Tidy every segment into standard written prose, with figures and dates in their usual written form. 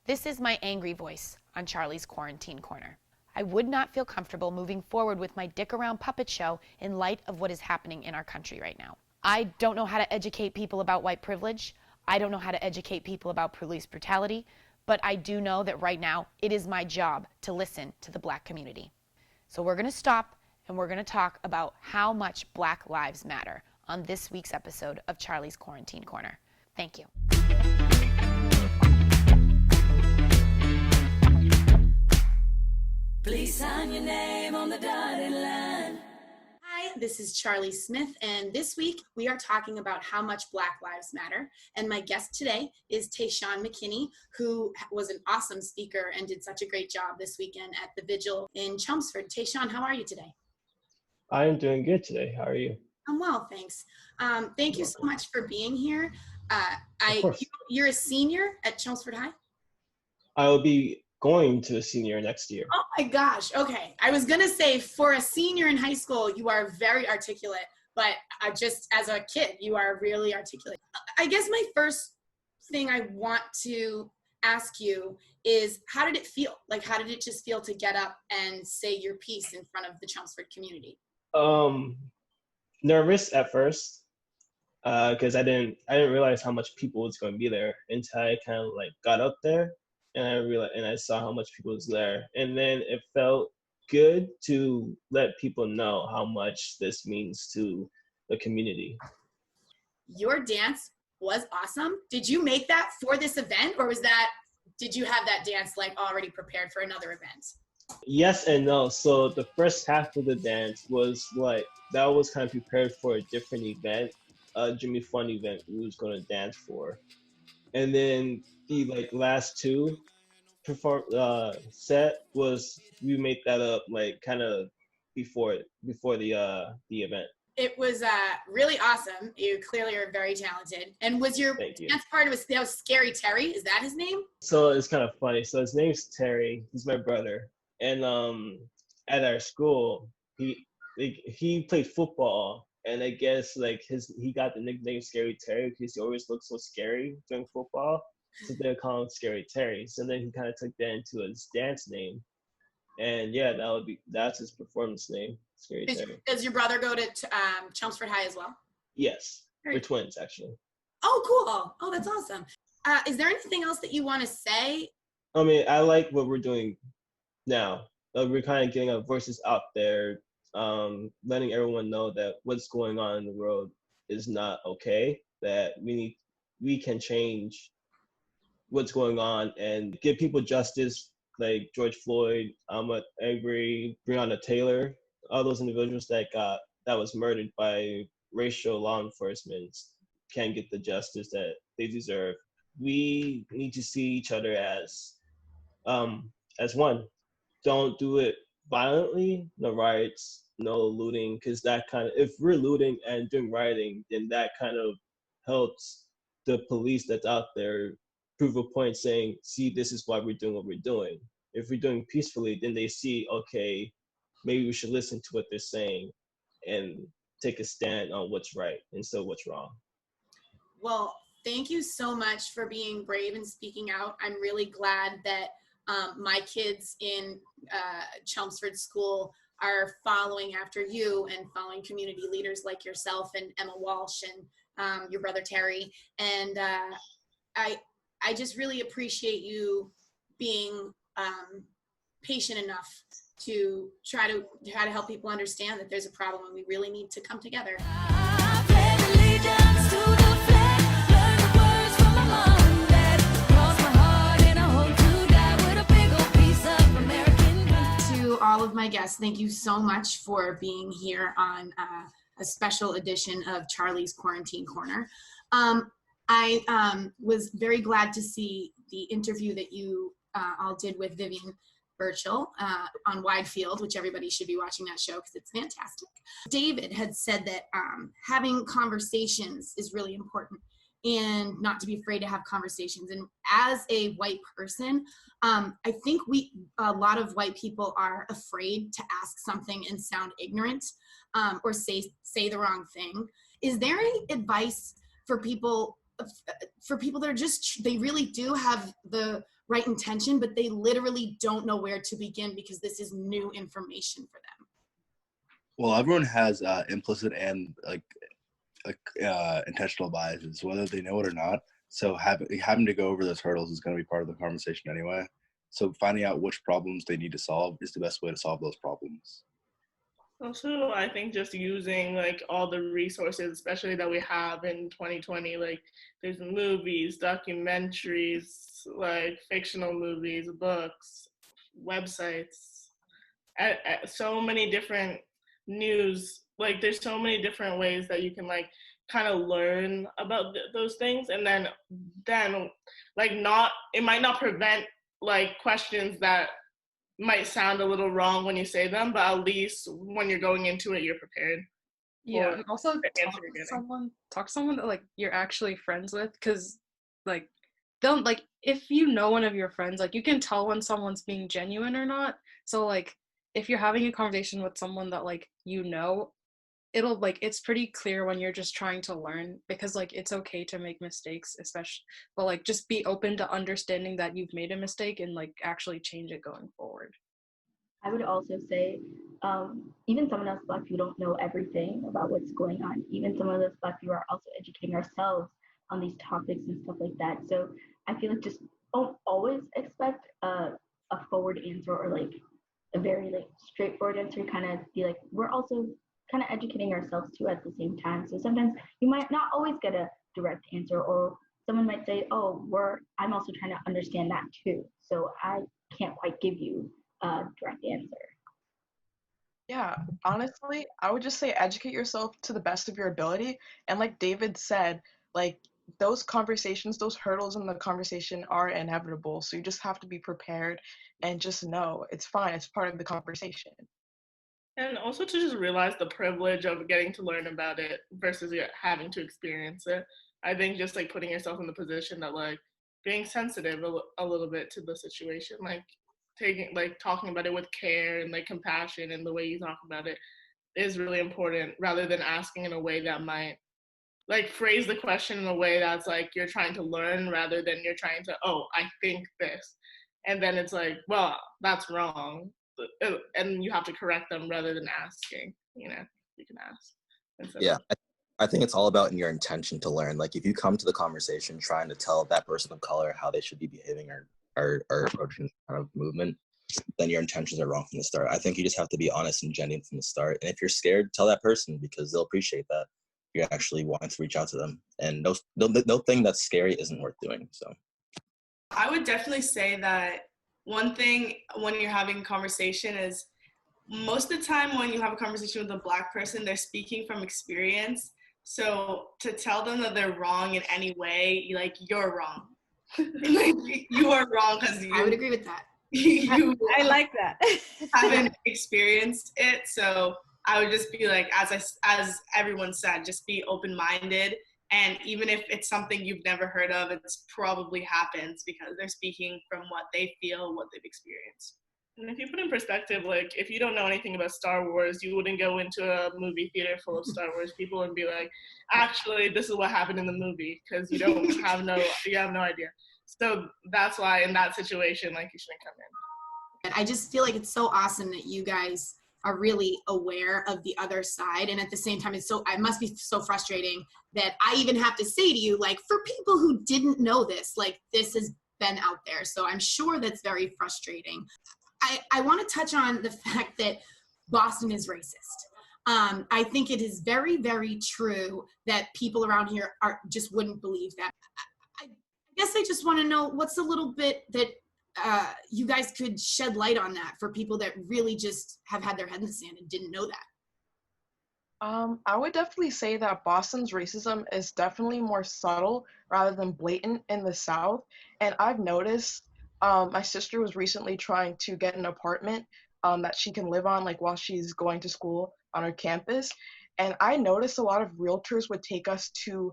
This is my angry voice on Charlie's Quarantine Corner. I would not feel comfortable moving forward with my dick around puppet show in light of what is happening in our country right now. I don't know how to educate people about white privilege. I don't know how to educate people about police brutality, but I do know that right now it is my job to listen to the Black community. So we're going to stop and we're going to talk about how much Black lives matter on this week's episode of Charlie's Quarantine Corner. Thank you. Please sign your name on the dotted line. Hi, this is Charlie Smith, and this week we are talking about how much Black lives matter. And my guest today is Taeshawn Mckinney, who was an awesome speaker and did such a great job this weekend at the Vigil in Chelmsford. Taeshawn, how are you today? I'm doing good today. How are you? I'm well, thanks. Thank you so much for being here. You're a senior at Chelmsford High? I will be going to a senior next year. Oh my gosh, okay. I was gonna say for a senior in high school, you are very articulate, but just as a kid, you are really articulate. I guess my first thing I want to ask you is, how did it feel? Like, how did it just feel to get up and say your piece in front of the Chelmsford community? Nervous at first, because I didn't realize how much people was going to be there until I kind of like got up there. And I realized, and I saw how much people was there, and then it felt good to let people know how much this means to the community. Your dance was awesome. Did you make that for this event, or did you have that dance like already prepared for another event? Yes and no. So the first half of the dance was like, that was kind of prepared for a different event, a Jimmy Fun event we was going to dance for. And then the like last two set was, we made that up like kind of before the event. It was really awesome. You clearly are very talented. And was your dance part that was Scary Terry? Is that his name? So it's kind of funny. So his name's Terry. He's my brother. And at our school, he played football. And I guess like he got the nickname Scary Terry because he always looked so scary during football. So they call him Scary Terry. So then he kind of took that into his dance name. And yeah, that's his performance name, Scary Terry. Does your brother go to Chelmsford High as well? Yes, we're twins actually. Oh, cool. Oh, that's awesome. Is there anything else that you want to say? I mean, I like what we're doing now. We're kind of getting our voices out there. Letting everyone know that what's going on in the world is not okay, that we can change what's going on and give people justice, like George Floyd, Ahmaud Arbery, Breonna Taylor, all those individuals that was murdered by racial law enforcement can't get the justice that they deserve. We need to see each other as one. Don't do it violently, no riots, no looting, because that kind of, if we're looting and doing rioting, then that kind of helps the police that's out there prove a point saying, see, this is why we're doing what we're doing. If we're doing peacefully, then they see, okay, maybe we should listen to what they're saying and take a stand on what's right instead of what's wrong. Well, thank you so much for being brave and speaking out. I'm really glad that my kids in Chelmsford School are following after you and following community leaders like yourself and Emma Walsh and your brother Terry. And I just really appreciate you being patient enough to try to help people understand that there's a problem and we really need to come together. All of my guests, thank you so much for being here on a special edition of Charlie's Quarantine Corner. I was very glad to see the interview that you all did with Vivian Birchall on Wide Field, which everybody should be watching that show because it's fantastic. David had said that having conversations is really important and not to be afraid to have conversations. And as a white person, I think a lot of white people are afraid to ask something and sound ignorant or say the wrong thing. Is there any advice for people that are just, they really do have the right intention, but they literally don't know where to begin because this is new information for them. Well, everyone has implicit and intentional biases, whether they know it or not. So having to go over those hurdles is going to be part of the conversation anyway. So finding out which problems they need to solve is the best way to solve those problems. Also, I think just using like all the resources, especially that we have in 2020, like there's movies, documentaries, like fictional movies, books, websites, so many different news, like there's so many different ways that you can like kind of learn about those things, and then like it might not prevent like questions that might sound a little wrong when you say them, but at least when you're going into it, you're prepared. Yeah, and also talk to someone that like you're actually friends with, because like they'll like if you know one of your friends, like you can tell when someone's being genuine or not. So like if you're having a conversation with someone that like you know, it'll like it's pretty clear when you're just trying to learn, because like it's okay to make mistakes, especially, but like just be open to understanding that you've made a mistake and like actually change it going forward. I would also say even some of us Black people don't know everything about what's going on. Even some of us Black people are also educating ourselves on these topics and stuff like that. So I feel like just don't always expect a forward answer or like a very like straightforward answer. Kind of be like, we're also kind of educating ourselves too at the same time. So sometimes you might not always get a direct answer, or someone might say, oh, I'm also trying to understand that too. So I can't quite give you a direct answer. Yeah, honestly, I would just say educate yourself to the best of your ability. And like David said, like those conversations, those hurdles in the conversation are inevitable. So you just have to be prepared and just know it's fine. It's part of the conversation. And also to just realize the privilege of getting to learn about it versus having to experience it. I think just like putting yourself in the position that like being sensitive a little bit to the situation, like talking about it with care and like compassion, and the way you talk about it is really important, rather than asking in a way that might like phrase the question in a way that's like you're trying to learn rather than you're trying to, oh, I think this. And then it's like, well, that's wrong. And you have to correct them rather than asking, you can ask. Yeah, I think it's all about in your intention to learn. Like if you come to the conversation trying to tell that person of color how they should be behaving or approaching kind of movement, then your intentions are wrong from the start. I think you just have to be honest and genuine from the start. And if you're scared, tell that person, because they'll appreciate that you're actually wanting to reach out to them. And no thing that's scary isn't worth doing. So I would definitely say that one thing when you're having a conversation is most of the time when you have a conversation with a Black person, they're speaking from experience. So to tell them that they're wrong in any way, you're wrong. Like, you are wrong because I would agree with that. I like that. Haven't experienced it. So I would just be like, as everyone said, just be open-minded. And even if it's something you've never heard of, it's probably happens because they're speaking from what they feel, what they've experienced. And if you put in perspective, like if you don't know anything about Star Wars, you wouldn't go into a movie theater full of Star Wars people and be like, actually, this is what happened in the movie, because you have no idea. So that's why in that situation, like you shouldn't come in. I just feel like it's so awesome that you guys are really aware of the other side, and at the same time it must be so frustrating that I even have to say to you, like, for people who didn't know this, like, this has been out there, so I'm sure that's very frustrating. I want to touch on the fact that Boston is racist. I think it is very, very true that people around here just wouldn't believe that. I guess I just want to know what's a little bit that you guys could shed light on that for people that really just have had their head in the sand and didn't know that. I would definitely say that Boston's racism is definitely more subtle rather than blatant in the South. And I've noticed my sister was recently trying to get an apartment that she can live on like while she's going to school on her campus. And I noticed a lot of realtors would take us to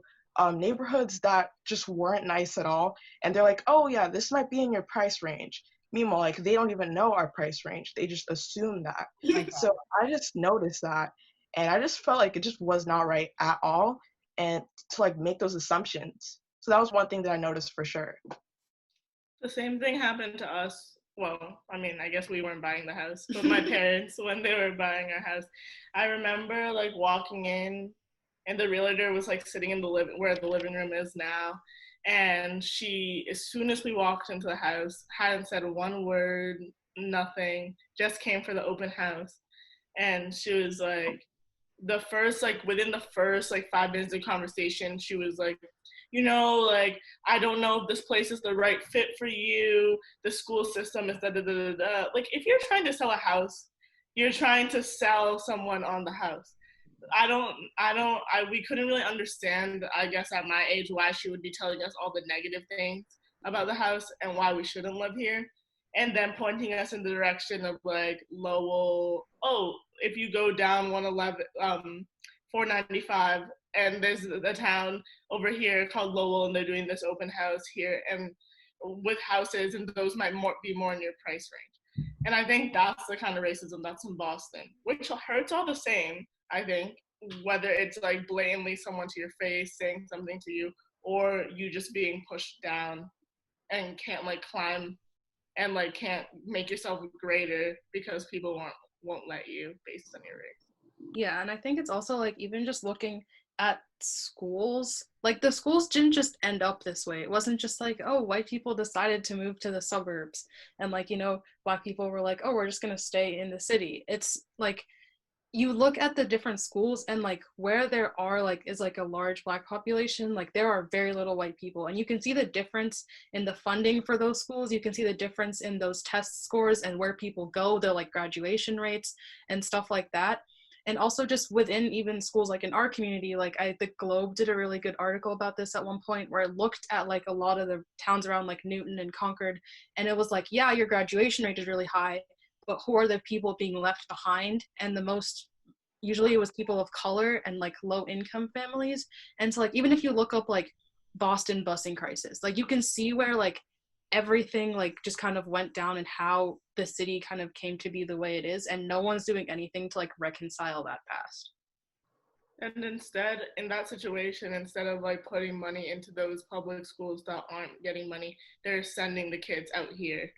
neighborhoods that just weren't nice at all. And they're like, oh yeah, this might be in your price range. Meanwhile, like they don't even know our price range. They just assume that. So I just noticed that. And I just felt like it just was not right at all. And to like make those assumptions. So that was one thing that I noticed for sure. The same thing happened to us. Well, I mean, I guess we weren't buying the house, but my parents, when they were buying our house, I remember like walking in, and the realtor was like sitting in the where the living room is now, and she, as soon as we walked into the house, hadn't said one word, nothing, just came for the open house, and she was like, within the first like 5 minutes of conversation, she was like, like, I don't know if this place is the right fit for you. The school system is da da da da da. Like, if you're trying to sell a house, you're trying to sell someone on the house. We couldn't really understand, I guess, at my age, why she would be telling us all the negative things about the house and why we shouldn't live here. And then pointing us in the direction of like Lowell, if you go down 495, and there's a town over here called Lowell, and they're doing this open house here, and with houses, and those might be more in your price range. And I think that's the kind of racism that's in Boston, which hurts all the same, I think, whether it's like blatantly someone to your face saying something to you, or you just being pushed down and can't like climb and like can't make yourself greater because people won't let you based on your race. Yeah, and I think it's also like even just looking at schools, like the schools didn't just end up this way. It wasn't just like, oh, white people decided to move to the suburbs, and like, Black people were like, oh, we're just gonna stay in the city. It's like, you look at the different schools, and like where there are like is like a large Black population, like there are very little white people, and you can see the difference in the funding for those schools. You can see the difference in those test scores and where people go, their like graduation rates and stuff like that. And also just within even schools, like in our community, like the Globe did a really good article about this at one point, where it looked at like a lot of the towns around like Newton and Concord, and it was like, yeah, your graduation rate is really high, but who are the people being left behind? And the most, usually it was people of color and like low income families. And so like, even if you look up like Boston busing crisis, like you can see where like everything like just kind of went down and how the city kind of came to be the way it is, and no one's doing anything to like reconcile that past. And instead, in that situation, instead of like putting money into those public schools that aren't getting money, they're sending the kids out here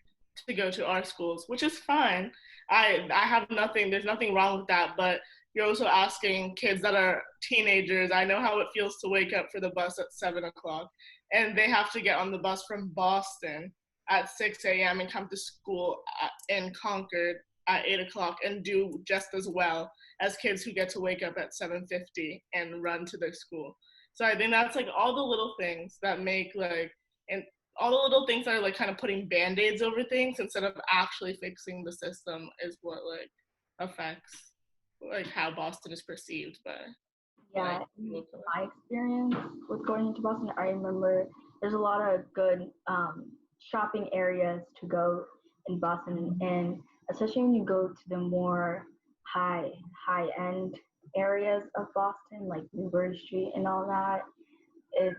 to go to our schools, which is fine. I have nothing, there's nothing wrong with that, but you're also asking kids that are teenagers. I know how it feels to wake up for the bus at 7 o'clock, and they have to get on the bus from Boston at 6 a.m. and come to school in Concord at 8 o'clock and do just as well as kids who get to wake up at 7:50 and run to their school. So I think that's like all the little things that make like, and all the little things that are like kind of putting band-aids over things instead of actually fixing the system is what like affects like how Boston is perceived by. Yeah, in my experience with going into Boston, I remember there's a lot of good shopping areas to go in Boston, and especially when you go to the more high-end areas of Boston, like Newbury Street and all that, it's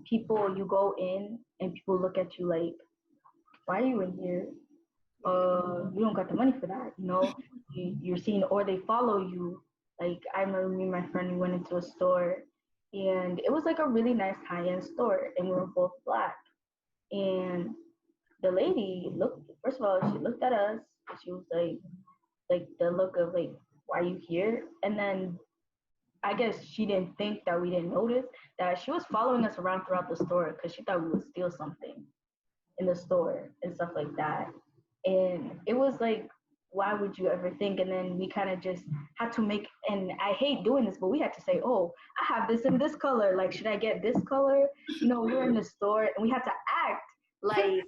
people, you go in and people look at you like, why are you in here? You don't got the money for that, you're seeing, or they follow you. Like, I remember me and my friend, we went into a store, and it was like a really nice high-end store, and we were both Black. And the lady first of all, she looked at us, and she was like the look of like, why are you here? And then I guess she didn't think that we didn't notice that she was following us around throughout the store because she thought we would steal something in the store and stuff like that. And it was like, why would you ever think? And then we kind of just had to make, and I hate doing this, but we had to say, oh, I have this in this color. Like, should I get this color? We were in the store, and we had to act like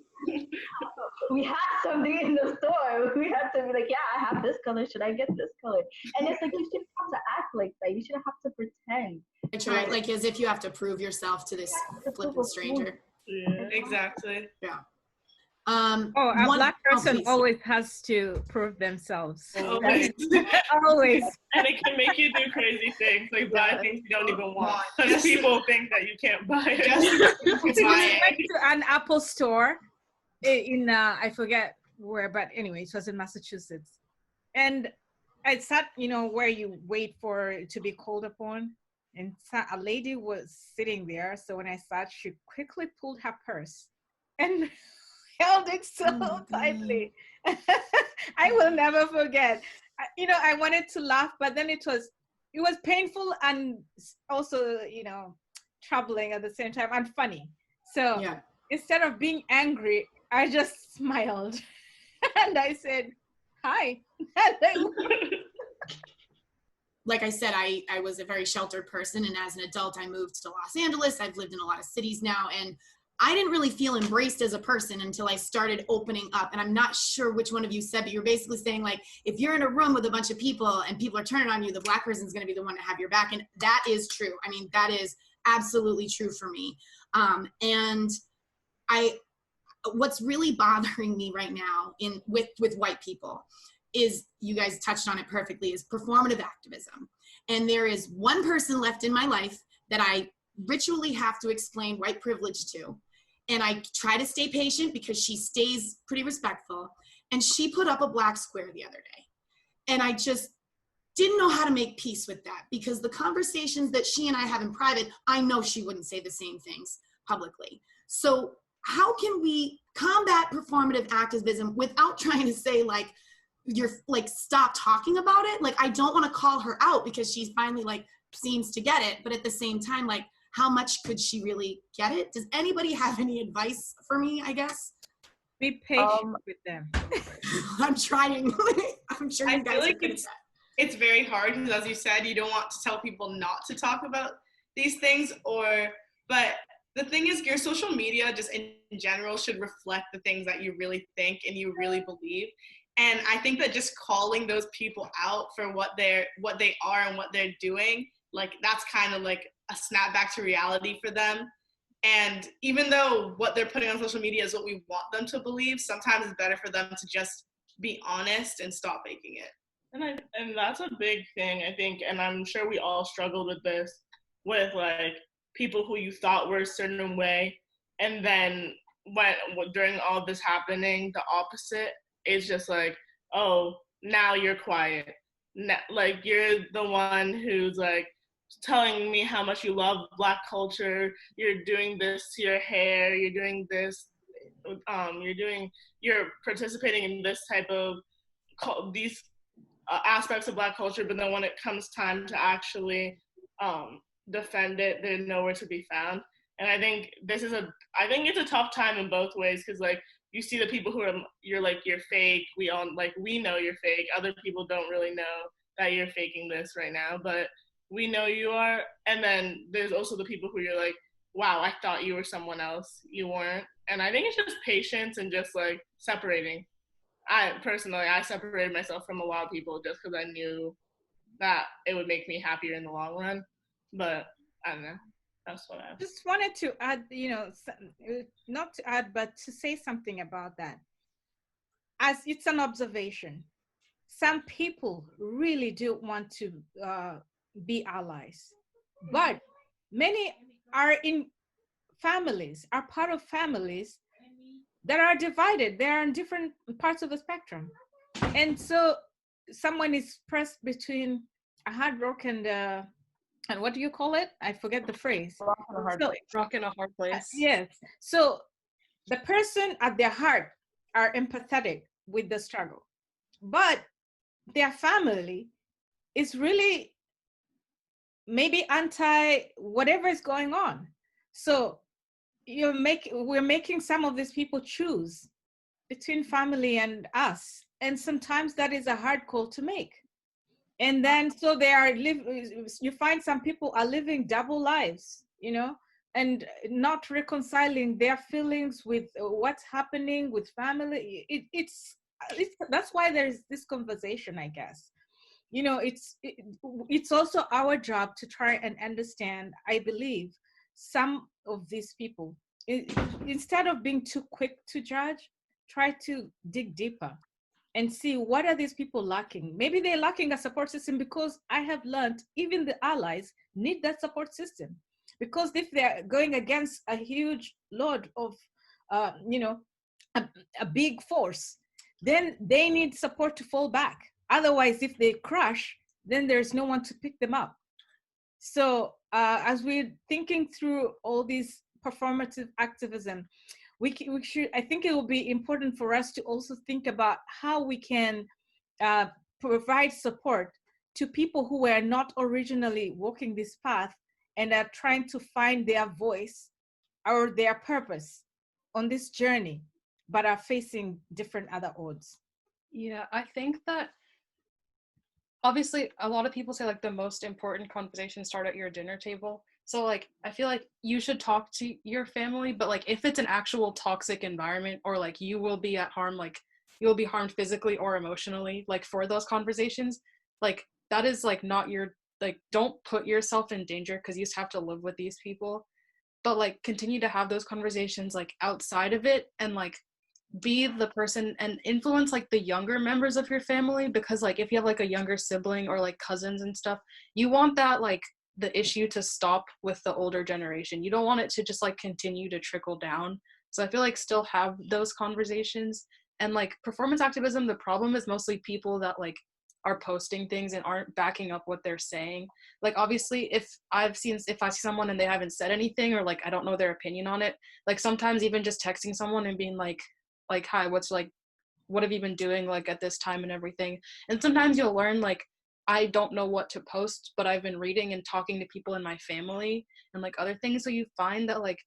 we had something in the store. We had to be like, yeah, I have this color. Should I get this color? And it's like, you shouldn't have to act like that. You shouldn't have to pretend. Right, like as if you have to prove yourself to this flippant stranger. Yeah, exactly. Yeah. A Black person always has to prove themselves. Always. Always. And it can make you do crazy things, like buy things you don't even want, because people think that you can't buy it. I went to an Apple store in I forget where, but anyway, it was in Massachusetts. And I sat, where you wait for it to be called upon, and a lady was sitting there. So when I sat, she quickly pulled her purse and held it so tightly. I will never forget. I wanted to laugh, but then it was painful and also, troubling at the same time and funny. So instead of being angry, I just smiled and I said, hi. Like I said, I was a very sheltered person, and as an adult, I moved to Los Angeles. I've lived in a lot of cities now, and I didn't really feel embraced as a person until I started opening up. And I'm not sure which one of you said, but you're basically saying, like, if you're in a room with a bunch of people and people are turning on you, the Black person is going to be the one to have your back. And that is true. I mean, that is absolutely true for me. And what's really bothering me right now with white people is, you guys touched on it perfectly, is performative activism. And there is one person left in my life that I ritually have to explain white privilege to. And I try to stay patient because she stays pretty respectful. And she put up a black square the other day. And I just didn't know how to make peace with that, because the conversations that she and I have in private, I know she wouldn't say the same things publicly. So how can we combat performative activism without trying to say, like, you're like, stop talking about it? Like, I don't want to call her out because she's finally like seems to get it, but at the same time, like, how much could she really get it? Does anybody have any advice for me, I guess? Be patient with them. I'm trying. I'm sure you guys feel like it's very hard because, as you said, you don't want to tell people not to talk about these things, but the thing is, your social media just in general should reflect the things that you really think and you really believe. And I think that just calling those people out for what they are and what they're doing, like, that's kind of like a snap back to reality for them. And even though what they're putting on social media is what we want them to believe, sometimes it's better for them to just be honest and stop faking it. And that's a big thing, I think, and I'm sure we all struggled with this, with like people who you thought were a certain way, and then during all this happening, the opposite is just like, oh, now you're quiet. Like, you're the one who's like telling me how much you love Black culture. You're doing this to your hair. You're doing this. You're participating in this type of these aspects of Black culture. But then when it comes time to actually defend it, they're nowhere to be found. And I think it's a tough time in both ways, because like, you see the people who you're fake. We know you're fake. Other people don't really know that you're faking this right now, but we know you are. And then there's also the people who you're like, wow, I thought you were someone else. You weren't. And I think it's just patience and just like separating. I separated myself from a lot of people just because I knew that it would make me happier in the long run. But I don't know. That's what I just wanted to add, not to add, but to say something about that. As it's an observation, some people really do want to be allies, but many are in families, are part of families that are divided. They are in different parts of the spectrum. And so someone is pressed between a hard rock and what do you call it? I forget the phrase. Rock in a hard place. Rock in a hard place. Yes. So the person at their heart are empathetic with the struggle, but their family is really maybe anti whatever is going on. So we're making some of these people choose between family and us. And sometimes that is a hard call to make. And then, so you find some people are living double lives, and not reconciling their feelings with what's happening with family. That's why there's this conversation, I guess. It's also our job to try and understand, I believe, some of these people. Instead of being too quick to judge, try to dig deeper and see what are these people lacking. Maybe they're lacking a support system, because I have learned even the allies need that support system. Because if they're going against a huge load of, a big force, then they need support to fall back. Otherwise, if they crash, then there's no one to pick them up. So as we're thinking through all these performative activism, we should, I think it will be important for us to also think about how we can provide support to people who were not originally walking this path and are trying to find their voice or their purpose on this journey, but are facing different other odds. Yeah, I think that obviously a lot of people say like the most important conversations start at your dinner table. So like I feel like you should talk to your family, but like if it's an actual toxic environment or like you will be at harm, like you will be harmed physically or emotionally, like for those conversations, like that is like not your, like don't put yourself in danger because you just have to live with these people. But like continue to have those conversations like outside of it and like be the person and influence like the younger members of your family, because like if you have like a younger sibling or like cousins and stuff, you want that like the issue to stop with the older generation. You don't want it to just like continue to trickle down. So I feel like still have those conversations. And like performance activism, the problem is mostly people that like are posting things and aren't backing up what they're saying. Like obviously if I see someone and they haven't said anything or like I don't know their opinion on it, like sometimes even just texting someone and being like hi, what's like, what have you been doing like at this time and everything. And sometimes you'll learn like I don't know what to post, but I've been reading and talking to people in my family and like other things. So you find that like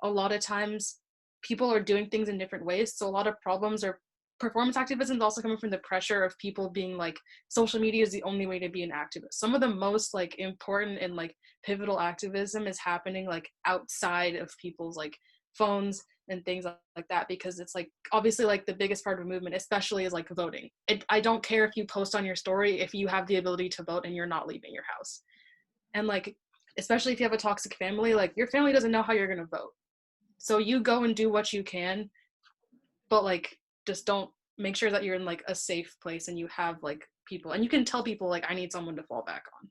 a lot of times people are doing things in different ways. So a lot of problems are performance activism is also coming from the pressure of people being like social media is the only way to be an activist. Some of the most like important and like pivotal activism is happening like outside of people's like phones and things like that, because it's like obviously like the biggest part of a movement especially is like voting. I don't care if you post on your story if you have the ability to vote and you're not leaving your house. And like especially if you have a toxic family, like your family doesn't know how you're going to vote, so you go and do what you can, but like just don't, make sure that you're in like a safe place and you have like people and you can tell people like I need someone to fall back on.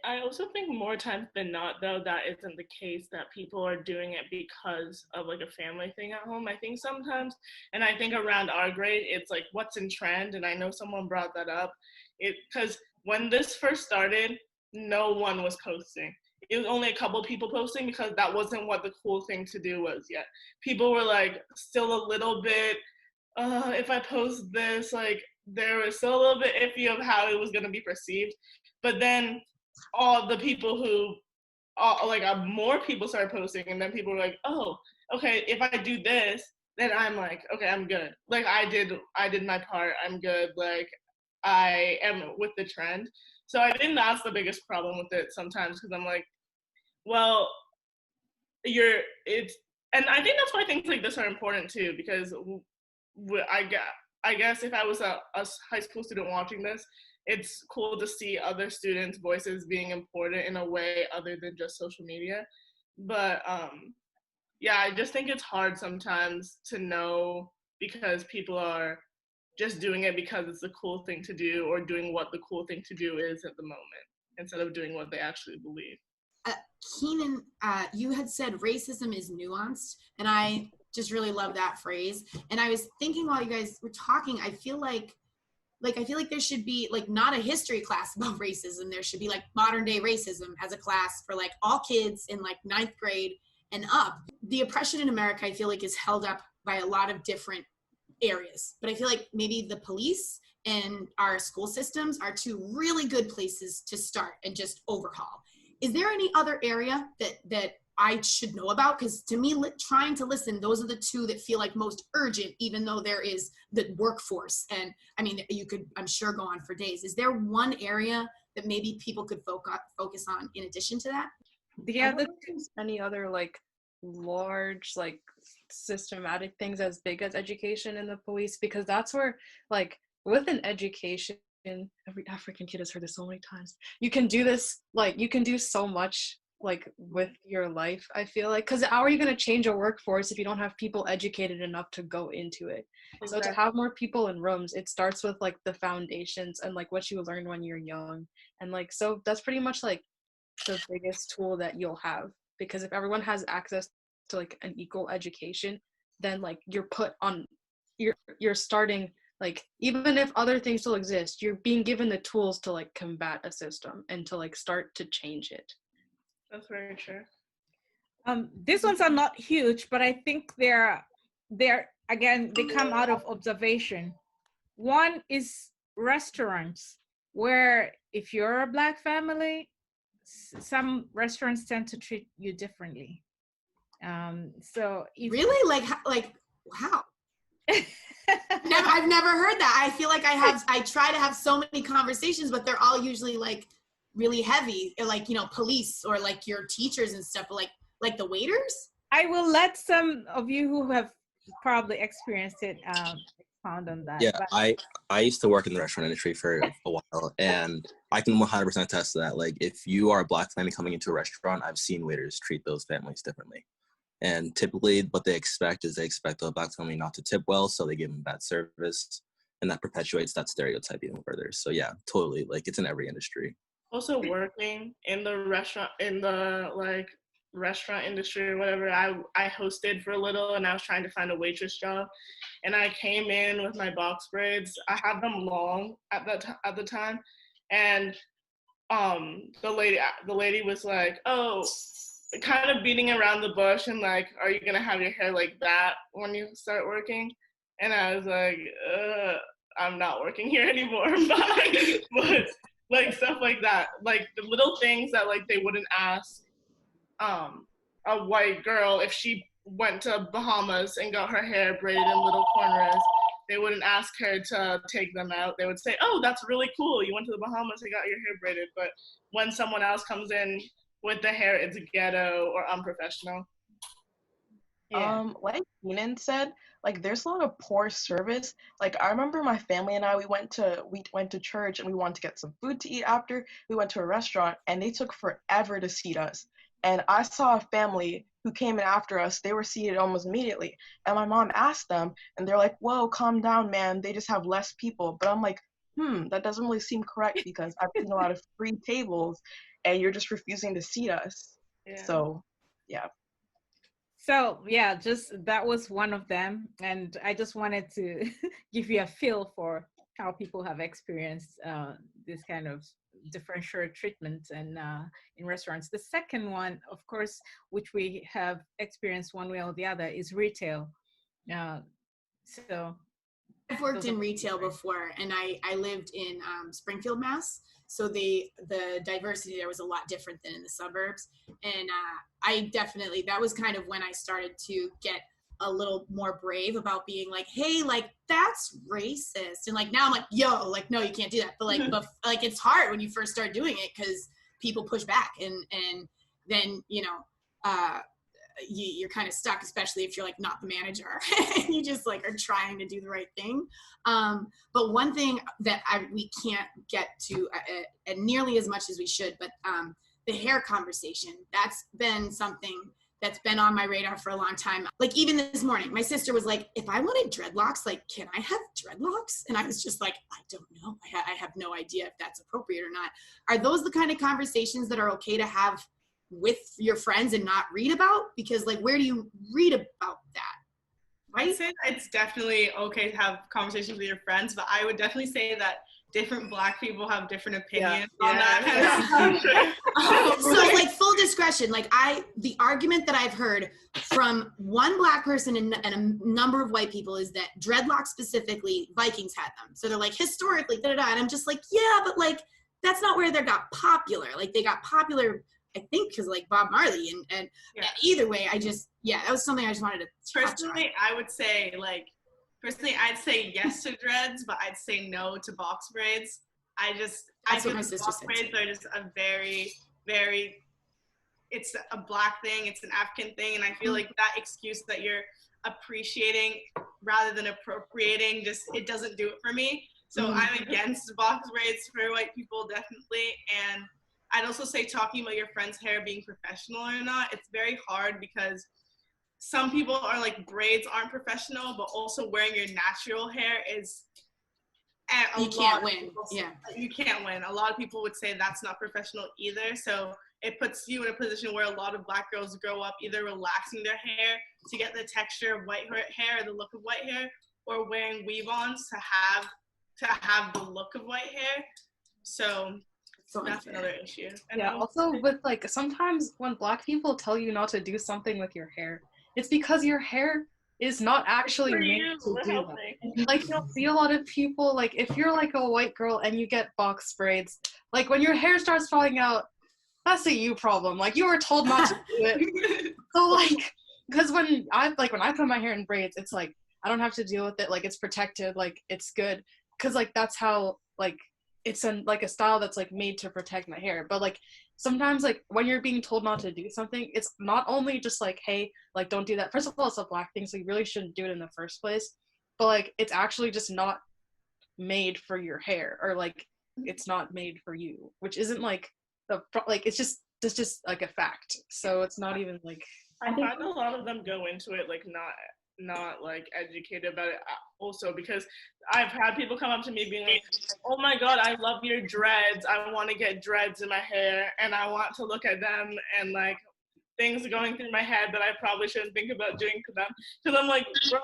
I also think more times than not, though, that isn't the case, that people are doing it because of like a family thing at home. I think sometimes, and I think around our grade, it's like what's in trend. And I know someone brought that up. Because when this first started, no one was posting. It was only a couple of people posting because that wasn't what the cool thing to do was yet. People were like still a little bit, if I post this, like there was still a little bit iffy of how it was going to be perceived. But then all the people who, more people started posting, and then people were like, oh, okay, if I do this, then I'm like, okay, I'm good. Like I did my part, I'm good. Like I am with the trend. So I think that's the biggest problem with it sometimes, because I'm like, well, and I think that's why things like this are important too, because I guess if I was a high school student watching this, it's cool to see other students' voices being important in a way other than just social media. But yeah, I just think it's hard sometimes to know, because people are just doing it because it's the cool thing to do, or doing what the cool thing to do is at the moment, instead of doing what they actually believe. Keenan, you had said racism is nuanced, and I just really love that phrase. And I was thinking while you guys were talking, I feel like there should be like not a history class about racism. There should be like modern day racism as a class for like all kids in like 9th grade and up. The oppression in America, I feel like, is held up by a lot of different areas, but I feel like maybe the police and our school systems are two really good places to start and just overhaul. Is there any other area that I should know about? Because to me, trying to listen, those are the two that feel like most urgent, even though there is the workforce. And I mean, you could, I'm sure, go on for days. Is there one area that maybe people could focus on in addition to that? Yeah, there's any other like large like systematic things as big as education in the police, because that's where like with an education, every African kid has heard this so many times, you can do this, like you can do so much like with your life, I feel like, because how are you going to change a workforce if you don't have people educated enough to go into it? Exactly. So to have more people in rooms, it starts with like the foundations and like what you learn when you're young, and like so that's pretty much like the biggest tool that you'll have, because if everyone has access to like an equal education, then like you're put on, you're starting, like even if other things still exist, you're being given the tools to like combat a system and to like start to change it. That's very true. These ones are not huge, but I think they're they come out of observation. One is restaurants, where if you're a Black family, some restaurants tend to treat you differently. So really, like how? I've never heard that. I feel like I try to have so many conversations, but they're all usually like really heavy, like, you know, police or like your teachers and stuff, but like the waiters. I will let some of you who have probably experienced it expound on that. Yeah, but I used to work in the restaurant industry for a while, and I can 100% attest to that. Like, if you are a Black family coming into a restaurant, I've seen waiters treat those families differently. And typically what they expect a Black family not to tip well, so they give them bad service, and that perpetuates that stereotype even further. So yeah, totally, like, it's in every industry. Also working in the restaurant industry or whatever, I hosted for a little, and I was trying to find a waitress job, and I came in with my box braids. I had them long at the time, and the lady was like, oh, kind of beating around the bush and like, are you gonna have your hair like that when you start working? And I was like, I'm not working here anymore. but like stuff like that, like the little things that like they wouldn't ask a white girl if she went to Bahamas and got her hair braided in little cornrows. They wouldn't ask her to take them out. They would say, oh, that's really cool, you went to the Bahamas and got your hair braided. But when someone else comes in with the hair, it's ghetto or unprofessional. yeah. Like Keenan said, like there's a lot of poor service. Like I remember my family and I, we went to church and we wanted to get some food to eat after. We went to a restaurant and they took forever to seat us. And I saw a family who came in after us. They were seated almost immediately. And my mom asked them and they're like, whoa, calm down, man. They just have less people. But I'm like, that doesn't really seem correct because I've seen a lot of free tables and you're just refusing to seat us. Yeah. So, yeah. So yeah, just that was one of them, and I just wanted to give you a feel for how people have experienced this kind of differential treatment and in restaurants. The second one, of course, which we have experienced one way or the other, is retail. So I've worked in retail before, and I lived in Springfield, Mass. So the diversity there was a lot different than in the suburbs. And I definitely, that was kind of when I started to get a little more brave about being like, hey, like that's racist. And like now I'm like, yo, like, no, you can't do that. But like, like it's hard when you first start doing it because people push back, and then, you know, you're kind of stuck, especially if you're like not the manager and you just like are trying to do the right thing. But one thing that we can't get to nearly as much as we should, but the hair conversation, that's been something that's been on my radar for a long time. Like even this morning, my sister was like, if I wanted dreadlocks, like, can I have dreadlocks? And I was just like, I don't know. I have no idea if that's appropriate or not. Are those the kind of conversations that are okay to have with your friends and not read about? Because like, where do you read about that? Right? I'd say it's definitely okay to have conversations with your friends, but I would definitely say that different Black people have different opinions on that kind of stuff. So like full discretion, like the argument that I've heard from one Black person and a number of white people is that dreadlocks specifically, Vikings had them. So they're like, historically, and I'm just like, yeah, but like, that's not where they got popular. Like they got popular, I think, because like Bob Marley and either way, that was something I just wanted to personally, I would say like, I'd say yes to dreads, but I'd say no to box braids. I think box braids are just a very, very, it's a Black thing, it's an African thing, and I feel like that excuse that you're appreciating rather than appropriating, just, it doesn't do it for me. So I'm against box braids for white people, definitely. And I'd also say talking about your friend's hair being professional or not, it's very hard because some people are like, braids aren't professional, but also wearing your natural hair is you can't win. You can't win. A lot of people would say that's not professional either. So it puts you in a position where a lot of Black girls grow up either relaxing their hair to get the texture of white hair or the look of white hair, or wearing weave-ons to have the look of white hair. So that's another issue. And also with like, sometimes when Black people tell you not to do something with your hair, it's because your hair is not actually For made you, to we're do helping. that. Like, you'll see a lot of people, like, if you're like a white girl and you get box braids, like when your hair starts falling out, that's a you problem. Like, you were told not to do it. So like, because when I put my hair in braids, it's like I don't have to deal with it. Like, it's protected. Like, it's good. Because like that's how, like, it's a style that's like made to protect my hair. But like sometimes, like, when you're being told not to do something, it's not only just like, hey, like, don't do that. First of all, it's a black thing, so you really shouldn't do it in the first place. But like, it's actually just not made for your hair, or like it's not made for you, which isn't like it's just like a fact. So it's not even like, I find a lot of them go into it like not like educated about it also, because I've had people come up to me being like, oh my god, I love your dreads, I want to get dreads in my hair, and I want to look at them and like things going through my head that I probably shouldn't think about doing to them, because I'm like, bro,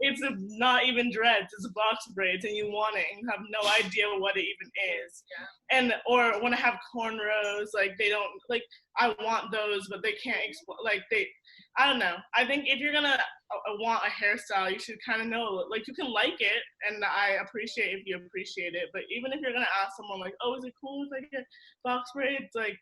it's not even dreads, it's box braids, and you want it and you have no idea what it even is. And or when I have cornrows, like they don't, like I want those but they can't like they, I don't know. I think if you're gonna want a hairstyle, you should kind of know, like, you can like it, and I appreciate if you appreciate it, but even if you're gonna ask someone like, oh, is it cool if I get box braids, like,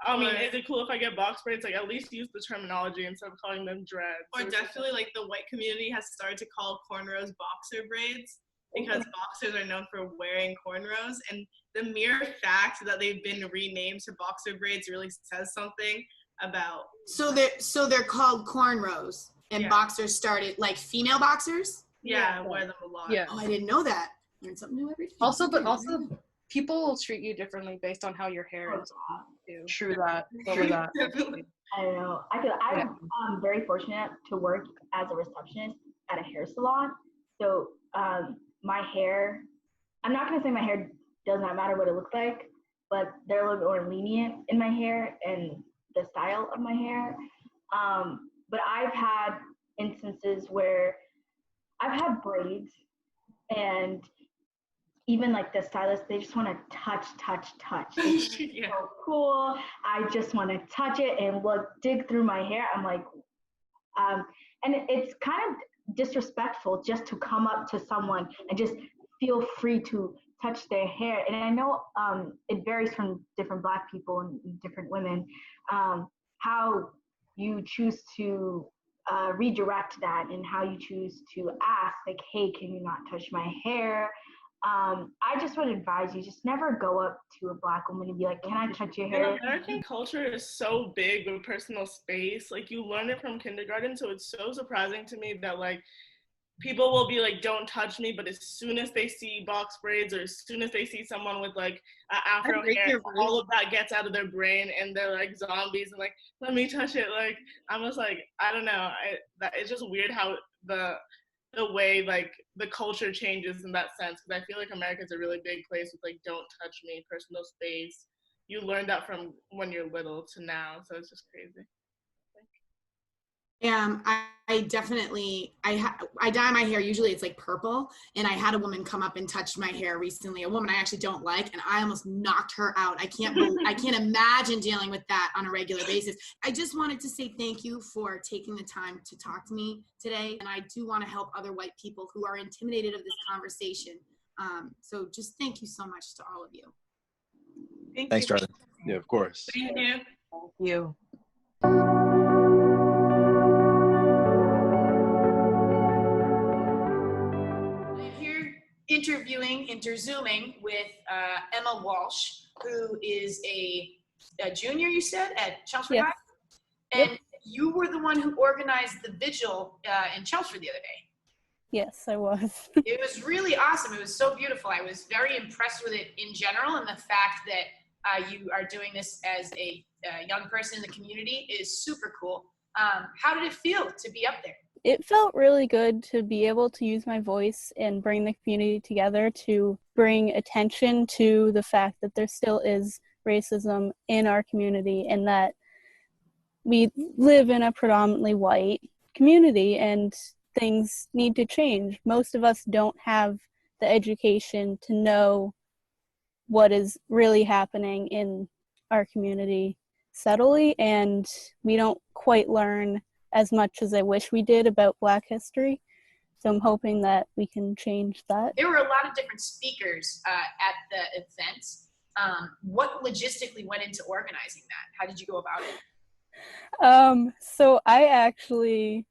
I mean, is it cool if I get box braids? Like, at least use the terminology instead of calling them dreads. Or definitely, like, the white community has started to call cornrows boxer braids, because boxers are known for wearing cornrows. And the mere fact that they've been renamed to boxer braids really says something about. So they're called cornrows, and boxers started, like female boxers? Yeah, wear them a lot. Yeah. Oh, I didn't know that. Learn something new every day. Also people will treat you differently based on how your hair is too. True that. I don't know. I'm very fortunate to work as a receptionist at a hair salon. So my hair, I'm not going to say my hair does not matter what it looks like, but they're a little bit more lenient in my hair and the style of my hair. But I've had instances where I've had braids, and even like the stylist, they just want to touch. It's so cool. I just want to touch it and dig through my hair. I'm like, and it's kind of disrespectful just to come up to someone and just feel free to touch their hair. And I know it varies from different Black people and different women, how you choose to redirect that, and how you choose to ask, like, hey, can you not touch my hair? I just would advise you, just never go up to a Black woman and be like, can I touch your hair? American culture is so big with personal space. Like, you learn it from kindergarten, so it's so surprising to me that, like, people will be like, don't touch me, but as soon as they see box braids, or as soon as they see someone with like an afro hair, all of that gets out of their brain, and they're like zombies and like, let me touch it. Like, I'm just like, I don't know. It's just weird how the way like the culture changes in that sense, because I feel like America's a really big place with like, don't touch me, personal space. You learn that from when you're little to now, so it's just crazy. I definitely, I dye my hair, usually it's like purple, and I had a woman come up and touch my hair recently, a woman I actually don't like, and I almost knocked her out. I can't imagine dealing with that on a regular basis. I just wanted to say thank you for taking the time to talk to me today, and I do want to help other white people who are intimidated of this conversation. So just thank you so much to all of you. Thanks, Charlie. Yeah, of course. Thank you. Thank you. Interzooming with Emma Walsh, who is a junior, you said, at Chelmsford High? And you were the one who organized the vigil in Chelmsford the other day. Yes, I was. It was really awesome. It was so beautiful. I was very impressed with it in general, and the fact that you are doing this as a young person in the community is super cool. How did it feel to be up there? It felt really good to be able to use my voice and bring the community together to bring attention to the fact that there still is racism in our community, and that we live in a predominantly white community and things need to change. Most of us don't have the education to know what is really happening in our community subtly, and we don't quite learn as much as I wish we did about Black history. So I'm hoping that we can change that. There were a lot of different speakers at the event. What logistically went into organizing that? How did you go about it? So I actually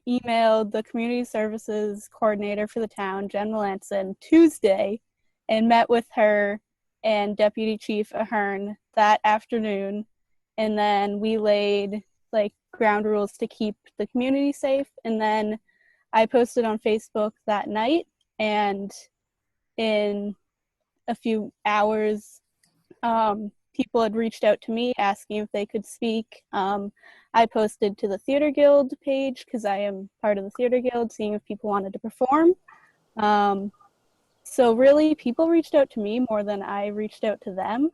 emailed the community services coordinator for the town, Jen Melanson, Tuesday, and met with her and Deputy Chief Ahern that afternoon. And then we laid like ground rules to keep the community safe. And then I posted on Facebook that night, and in a few hours, people had reached out to me asking if they could speak. I posted to the Theater Guild page because I am part of the Theater Guild, seeing if people wanted to perform. So really, people reached out to me more than I reached out to them,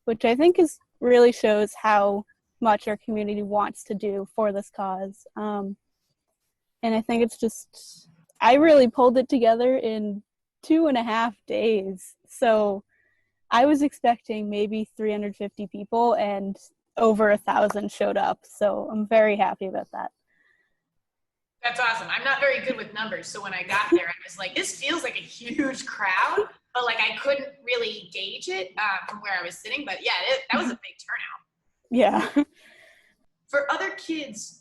which I think really shows how much our community wants to do for this cause. And I think it's just, I really pulled it together in 2.5 days. So I was expecting maybe 350 people, and over 1,000 showed up. So I'm very happy about that. That's awesome. I'm not very good with numbers. So when I got there, I was like, this feels like a huge crowd, but like I couldn't really gauge it from where I was sitting. But yeah, that was a big turnout. Yeah. For other kids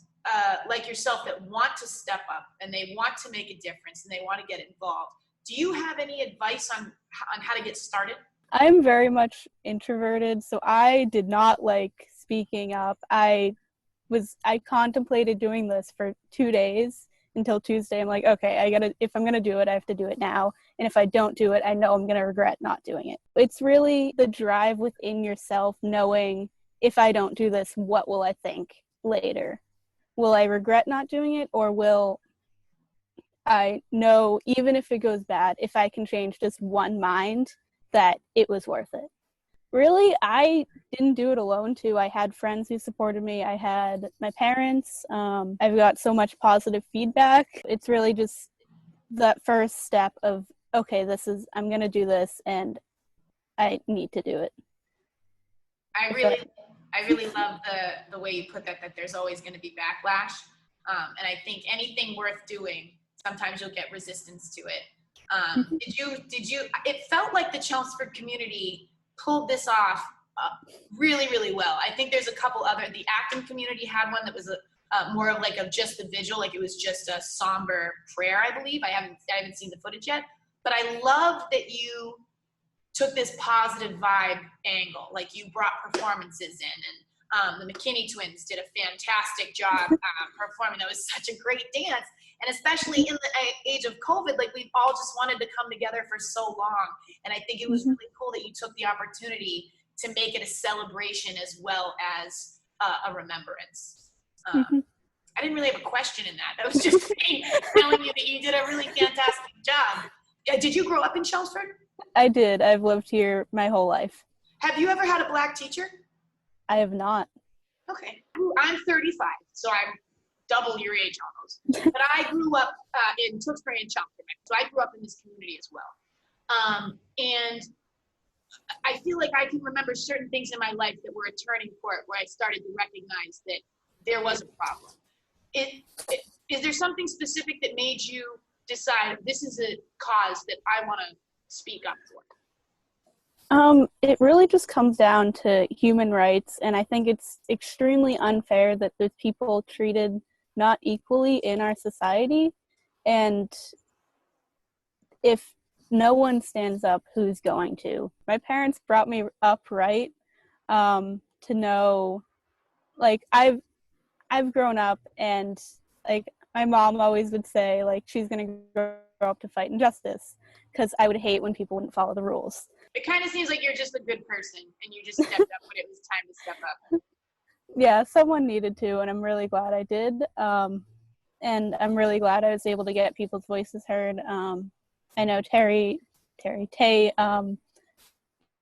like yourself that want to step up and they want to make a difference and they want to get involved, do you have any advice on how to get started? I'm very much introverted, so I did not like speaking up. I contemplated doing this for 2 days until Tuesday. I'm like, okay, if I'm gonna do it, I have to do it now. And if I don't do it, I know I'm gonna regret not doing it. It's really the drive within yourself, knowing if I don't do this, what will I think later? Will I regret not doing it, or will I know, even if it goes bad, if I can change just one mind, that it was worth it? Really, I didn't do it alone too. I had friends who supported me. I had my parents. I've got so much positive feedback. It's really just that first step of, okay, I'm going to do this and I need to do it. I really love the way you put that there's always going to be backlash. And I think anything worth doing, sometimes you'll get resistance to it. Did you, it felt like the Chelmsford community pulled this off really, really well. I think there's a couple other, the Acton community had one that was more of like just the vigil, like it was just a somber prayer, I believe. I haven't seen the footage yet, but I love that you took this positive vibe angle. Like you brought performances in, and the Mckinney twins did a fantastic job performing. That was such a great dance. And especially in the age of COVID, like we've all just wanted to come together for so long. And I think it was really cool that you took the opportunity to make it a celebration as well as a remembrance. I didn't really have a question in that. That was just me telling you that you did a really fantastic job. Did you grow up in Chelmsford? I did. I've lived here my whole life. Have you ever had a Black teacher? I have not. Okay. I'm 35, so I'm double your age almost. But I grew up in Tewksbury and Chelmsford, so I grew up in this community as well. And I feel like I can remember certain things in my life that were a turning point where I started to recognize that there was a problem. Is there something specific that made you decide this is a cause that I want to speak up for? It really just comes down to human rights, and I think it's extremely unfair that there's people treated not equally in our society, and if no one stands up, who's going to? My parents brought me up right to know, like, I've grown up, and like my mom always would say, like, she's gonna grow up to fight injustice, because I would hate when people wouldn't follow the rules. It kind of seems like you're just a good person and you just stepped up when it was time to step up. Yeah, someone needed to, and I'm really glad I did. And I'm really glad I was able to get people's voices heard. I know Tay,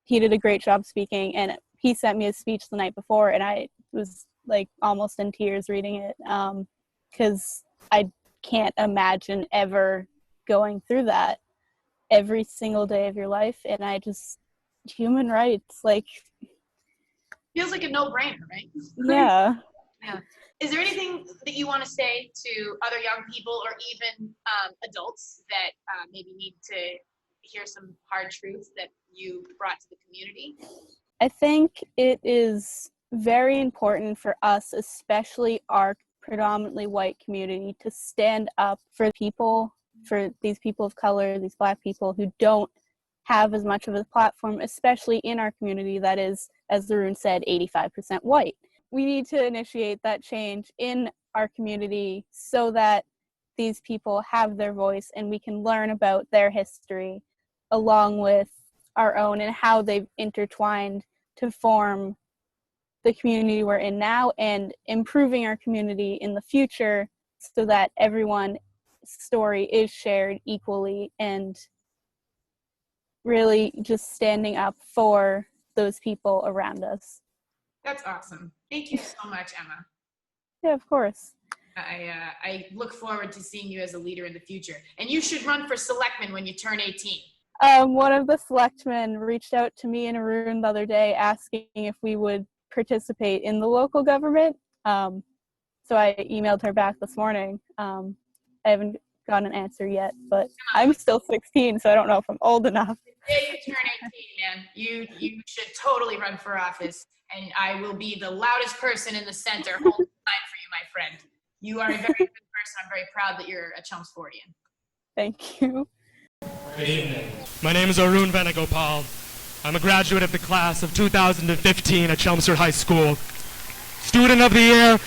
he did a great job speaking, and he sent me a speech the night before, and I was like almost in tears reading it, because I can't imagine ever going through that every single day of your life. And human rights, like, feels like a no-brainer, right? Yeah. Yeah. Is there anything that you want to say to other young people or even adults that maybe need to hear some hard truths that you brought to the community? I think it is very important for us, especially our predominantly white community, to stand up for people, for these people of color, these Black people who don't have as much of a platform, especially in our community that is, as Zarun said, 85% white. We need to initiate that change in our community so that these people have their voice and we can learn about their history along with our own and how they've intertwined to form the community we're in now and improving our community in the future so that everyone's story is shared equally and really just standing up for those people around us. That's awesome. Thank you so much, Emma. Yeah, of course. I look forward to seeing you as a leader in the future. And you should run for selectman when you turn 18. One of the selectmen reached out to me in a room the other day asking if we would participate in the local government. So I emailed her back this morning. I haven't gotten an answer yet, but I'm still 16, so I don't know if I'm old enough. The day you turn 18, man, you should totally run for office, and I will be the loudest person in the center holding the sign for you, my friend. You are a very good person. I'm very proud that you're a Chelmsfordian. Thank you. Good evening. My name is Arun Venugopal. I'm a graduate of the class of 2015 at Chelmsford High School. Student of the Year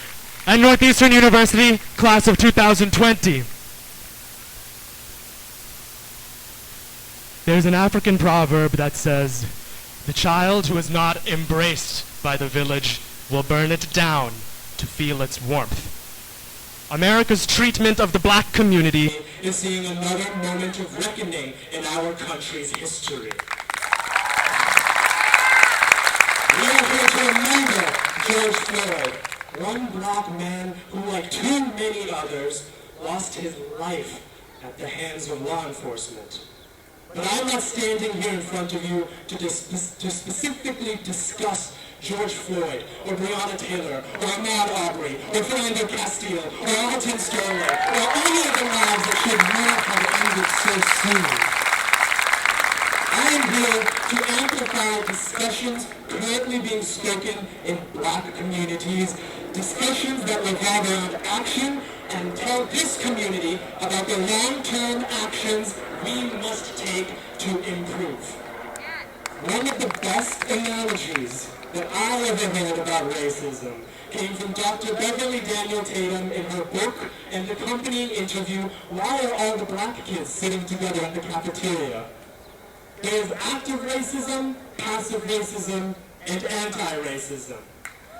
at Northeastern University, class of 2020. There's an African proverb that says, "The child who is not embraced by the village will burn it down to feel its warmth." America's treatment of the Black community is seeing another moment of reckoning in our country's history. We are here to remember George Floyd, one Black man who, like too many others, lost his life at the hands of law enforcement. But I'm not standing here in front of you to specifically discuss George Floyd, or Breonna Taylor, or Ahmaud Arbery, or Fernando Castillo, or Alton Sterling, or any of the lives that should not have ended so soon. I am here to amplify discussions currently being spoken in Black communities, discussions that revolve around action, and tell this community about the long-term actions we must take to improve. One of the best analogies that I ever heard about racism came from Dr. Beverly Daniel Tatum in her book and the accompanying interview, "Why Are All the Black Kids Sitting Together in the Cafeteria?" There's active racism, passive racism, and anti-racism.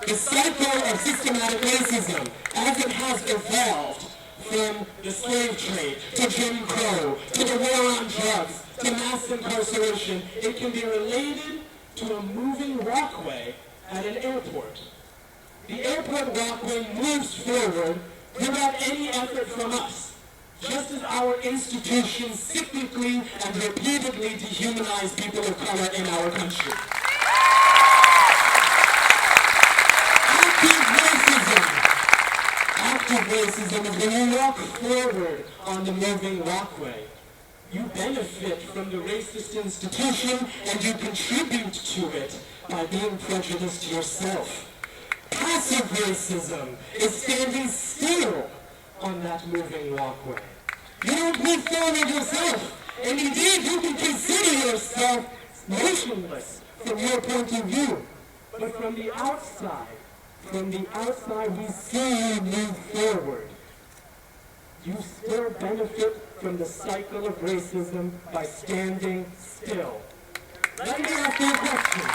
The cycle of systematic racism, as it has evolved from the slave trade to Jim Crow to the war on drugs to mass incarceration, it can be related to a moving walkway at an airport. The airport walkway moves forward without any effort from us, just as our institutions cyclically and repeatedly dehumanize people of color in our country. Active racism is when you walk forward on the moving walkway. You benefit from the racist institution and you contribute to it by being prejudiced yourself. Passive racism is standing still on that moving walkway. You don't move forward yourself, and indeed you can consider yourself motionless from your point of view. But from the outside we see you move forward. You still benefit from the cycle of racism by standing still. Let me ask you a question.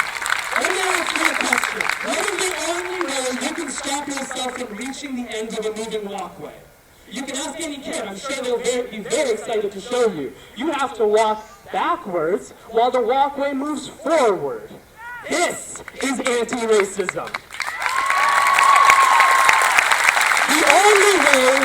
What is the only way you can stop yourself from reaching the end of a moving walkway? You can ask any kid. I'm sure they'll be very excited to show you. You have to walk backwards while the walkway moves forward. This is anti-racism. The only way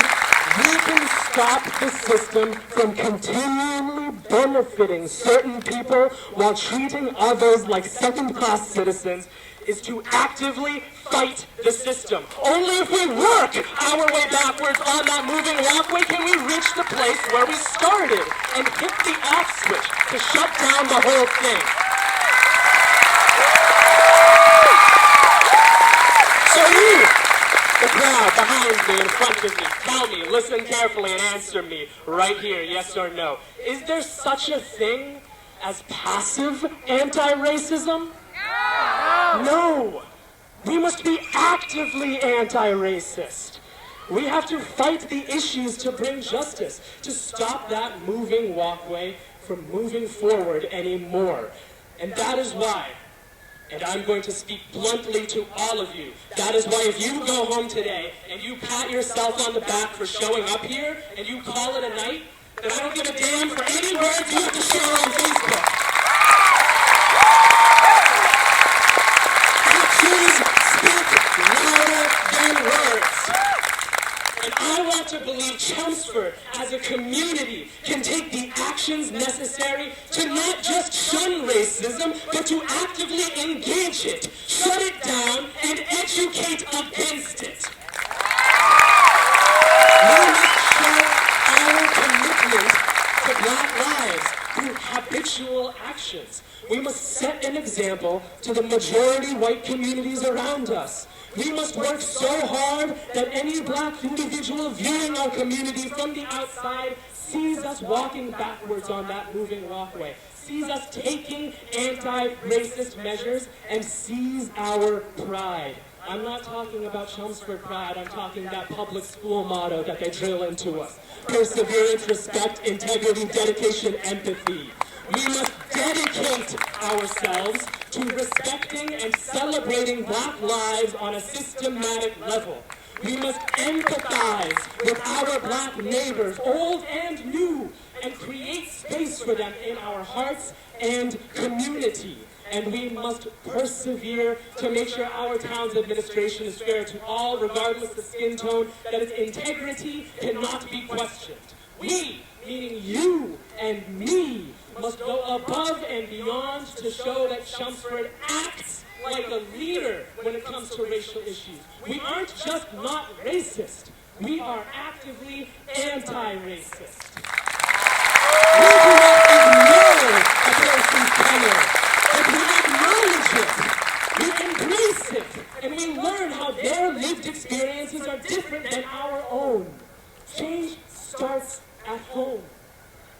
we can stop the system from continually benefiting certain people while treating others like second-class citizens is to actively fight the system. Only if we work our way backwards on that moving walkway can we reach the place where we started and hit the off switch to shut down the whole thing. So you, the crowd behind me, in front of me, tell me, listen carefully and answer me right here, yes or no. Is there such a thing as passive anti-racism? No. We must be actively anti-racist. We have to fight the issues to bring justice, to stop that moving walkway from moving forward anymore. And that is why, and I'm going to speak bluntly to all of you, that is why if you go home today and you pat yourself on the back for showing up here and you call it a night, then I don't give a damn for any words you have to share on Facebook. Actions speak louder than words. And I want to believe Chelmsford, as a community, can take the actions necessary to not just shun racism, but to actively engage it, shut it down, and educate against it. We must show our commitment to Black lives through habitual actions. We must set an example to the majority white communities around us. We must work so hard that any Black individual viewing our community from the outside sees us walking backwards on that moving walkway, sees us taking anti-racist measures, and sees our pride. I'm not talking about Chelmsford pride, I'm talking that public school motto that they drill into us. Perseverance, respect, integrity, dedication, empathy. We must dedicate ourselves to respecting and celebrating Black lives on a systematic level. We must empathize with our Black neighbors, old and new, and create space for them in our hearts and community. And we must persevere to make sure our town's administration is fair to all, regardless of skin tone, that its integrity cannot be questioned. We, meaning you and me, must go above and beyond to show that Chelmsford acts like a leader when it comes to racial issues. We aren't just not racist, we are actively anti-racist. We do not ignore a person's color, but we acknowledge it, we embrace it, and we learn how their lived experiences are different than our own. Change starts at home.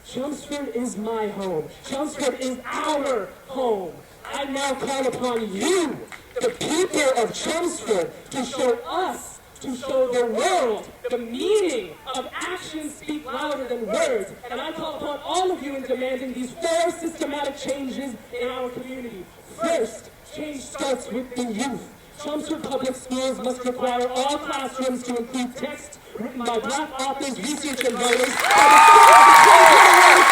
Chelmsford is my home. Chelmsford is our home. I now call upon you, the people of Chelmsford, to show us, to show the world, the meaning of actions speak louder than words. And I call upon all of you in demanding these 4 systematic changes in our community. First, change starts with the youth. Chelmsford Public Schools must require all classrooms to include text written by Black authors, research, and writers by the start of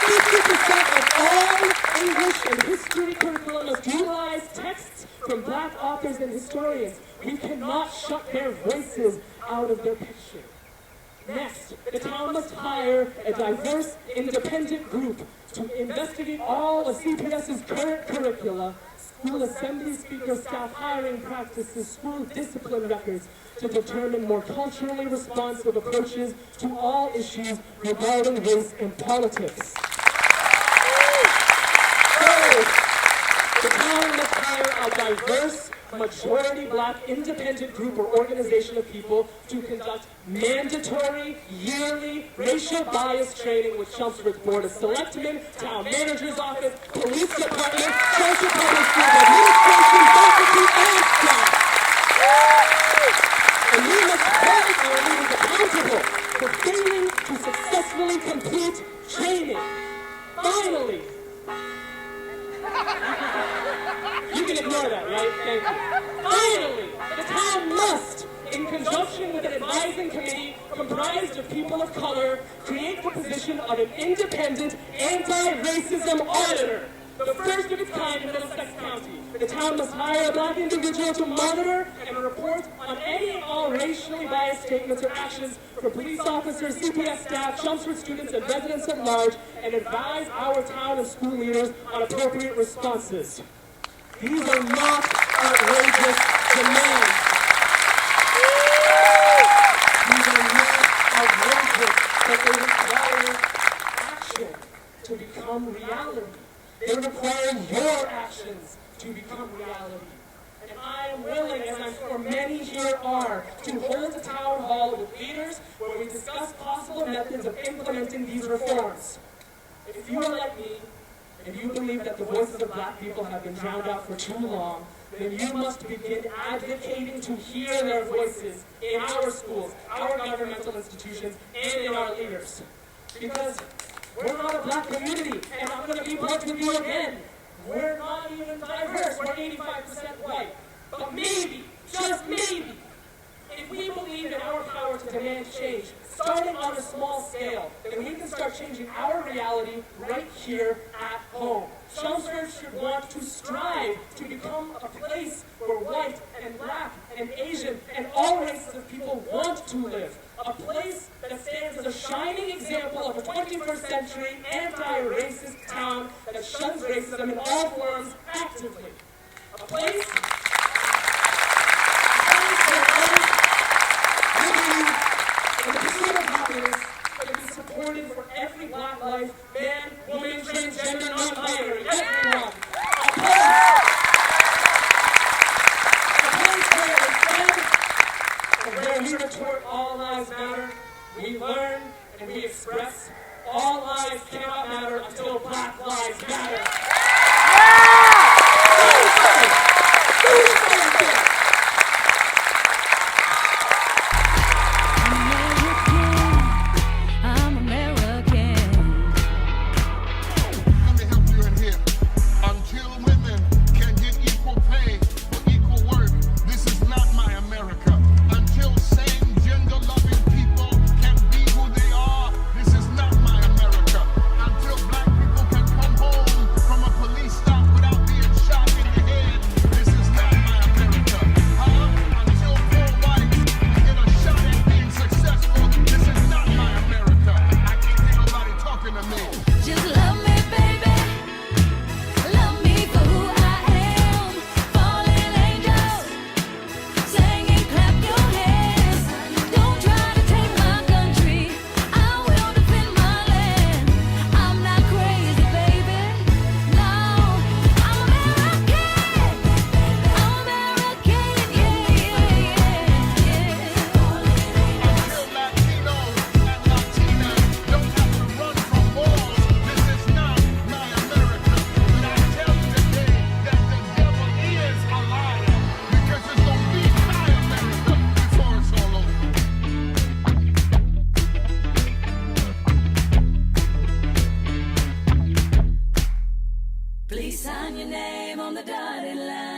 the 50% of all English and history curriculum must utilize texts from Black authors and historians. We cannot shut their voices out of their picture. Next, the town must hire a diverse, independent group to investigate all of CPS's current curricula, school assembly speaker staff hiring practices, school discipline records, to determine more culturally responsive approaches to all issues regarding race and politics. Third, the town must hire a diverse, majority Black independent group or organization of people to conduct mandatory yearly racial bias training with Chelmsford's Board of Selectmen, Town Manager's Office, Police Department, Social Public Schools Administration, faculty, and staff. And we must hold our leaders accountable for failing to successfully complete training. Finally, you can ignore that, right? Thank you. Finally, the town must, in conjunction with an advising committee comprised of people of color, create the position of an independent anti-racism auditor, the first of its kind in Middlesex County. The town must hire a Black individual to monitor and and report on any and all racially biased statements or actions from police officers, CPS staff, Chelmsford students, and residents at large, and advise our town and school leaders on appropriate responses. These are not outrageous demands. These are not outrageous, but they require action to become reality. They require your actions to become reality. And I am willing, as I'm sure many here are, to hold a town hall with leaders where we discuss possible methods of implementing these reforms. If you are like me, and you believe that the voices of Black people have been drowned out for too long, then you must begin advocating to hear their voices in our schools, our governmental institutions, and in our leaders. Because we're not a Black community, and I'm going to be blunt with you again. We're not even diverse. We're 85% white. But maybe, just maybe, if we believe in our power to demand change, starting on a small scale, then we can start changing our reality right here at home. Chelmsford should want to strive to become a place where white and Black and Asian and all races of people want to live. A place that stands as a shining example of a 21st century anti-racist town that shuns racism in all forms actively. A place where the pursuit of happiness can be supported for every Black life, man, woman, transgender, non-binary, everyone. A place where we retort all lives matter, we learn and we express all lives cannot matter until Black lives matter. I'm American. Let me help you in here. Until women can get equal pay for equal work, this is not my America. Until same gender-loving people can be who they are, this is not my America. Until Black people can come home from a police stop without being shot in the head, this is not my America. Until poor whites get a shot at being successful, this is not my America. I can't hear nobody talking to me. Just love me, baby. Love me for who I am. Fallen angels, sing and clap your hands. Don't try to take my country. I will defend my land. I'm not crazy, baby. No, I'm American. I'm American, yeah. Until Latinos and Latinas don't have to run from wars, this is not my America. But I tell you today that the devil is a liar, because it's gonna be my America before it's all over. Please sign your name on the dotted line.